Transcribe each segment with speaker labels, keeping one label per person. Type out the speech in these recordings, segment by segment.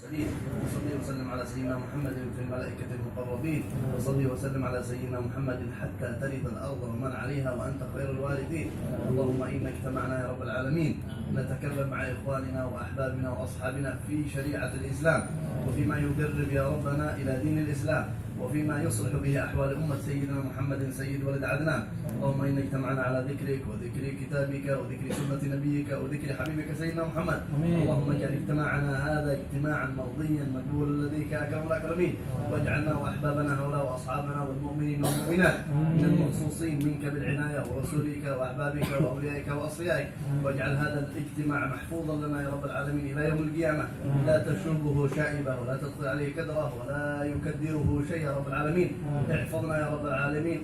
Speaker 1: المرسلين، وصلي وسلم على سيدنا محمد في الملائكة المقربين، وصلي وسلم على سيدنا محمد حتى ترث الأرض ومن عليها وأنت خير الوارثين. اللهم إنا اجتمعنا يا رب العالمين نتكلم مع إخواننا وأحبابنا وأصحابنا في شريعة الإسلام، وفيما يقرب يا ربنا إلى دين الإسلام، وفيما يصلح به أحوال أمة سيدنا محمد سيد ولد عدنان. اللهم إنا اجتمعنا على ذكرك وذكر كتابك وذكر سنة نبيك وذكر حبيبك سيدنا محمد. اللهم اجعل اجتماعنا هذا اجتماعا مرضيا مقبولا لديك يا أكرم الأكرمين، واجعلنا وأحبابنا هؤلاء وأصحابنا والمؤمنين والمؤمنات من المخصوصين منك بالعناية ورسولك وأحبابك وأوليائك وأصفيائك، واجعل هذا الاجتماع محفوظا لنا يا رب العالمين إلى يوم القيامة، لا تشوبه شائبة ولا تطغى عليه كدره ولا يكدره شيء يا رب العالمين. احفظنا يا رب العالمين،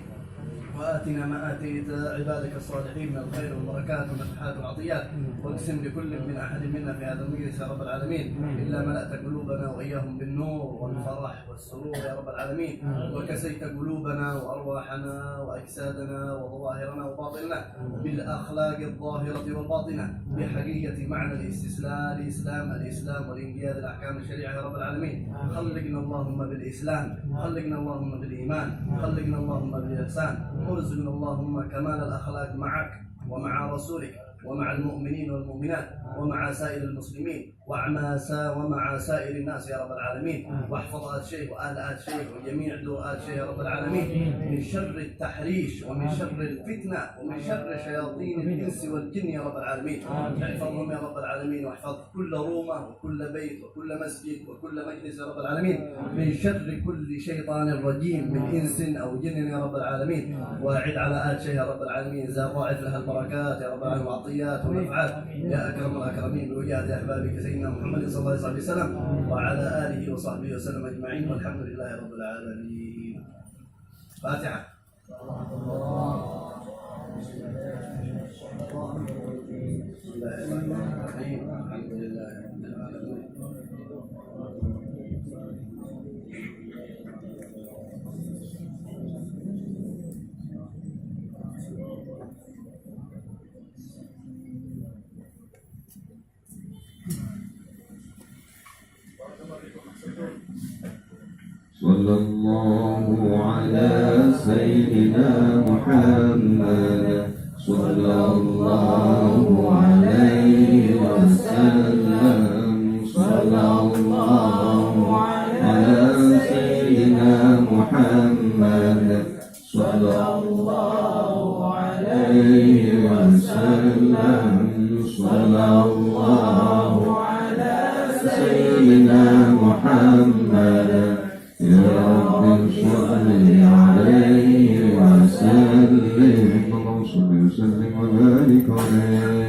Speaker 1: وآتنا ما آتيت عبادك الصالحين من الخير والبركات والنفحات والعطيات، واقسم لكل من أحد منا في هذا المجلس يا رب العالمين إلا ملأت قلوبنا وإياهم بالنور والفرح والسرور يا رب العالمين، وكسيت قلوبنا وأرواحنا وأجسادنا وظواهرنا وباطننا بالأخلاق الظاهرة والباطنة بحقيقة معنى الإسلام والانقياد لأحكام الشريعة يا رب العالمين. خلقنا اللهم بالإسلام، خلقنا اللهم بالإيمان، خلقنا اللهم بالإحسان، ارزقنا اللهم كمال الأخلاق معك ومع رسولك ومع المؤمنين والمؤمنات ومع سائر المسلمين ومع سائر الناس يا رب العالمين. واحفظ آل شيخ وآل آل شيخ وجميع دور آل شيخ يا رب العالمين من شر التحريش ومن شر الفتنة ومن شر شياطين الإنس والجن يا رب العالمين. احفظهم يا رب العالمين، واحفظ كل رومة وكل بيت وكل مسجد وكل مجلس يا رب العالمين من شر كل شيطان رجيم من إنس أو جن يا رب العالمين. واعد على آل شيخ يا رب العالمين ضاعف لها البركات يا رب العالمين وعطيات ونفعات يا أكرم الأكرمين بوجاه أحبابك سيدنا محمد صلى الله عليه وسلم وعلى آله وصحبه وسلم أجمعين، والحمد لله رب العالمين. فاتحة. بسم الله الرحمن الرحيم، الحمد لله رب العالمين.
Speaker 2: صلى الله على سيدنا محمد صلى الله عليه وسلم. صلى الله على سيدنا محمد صلى الله عليه وسلم. صلى الله على سيدنا محمد يا رب صل عليه وسلم. اللهم صل وسلم وبارك عليه.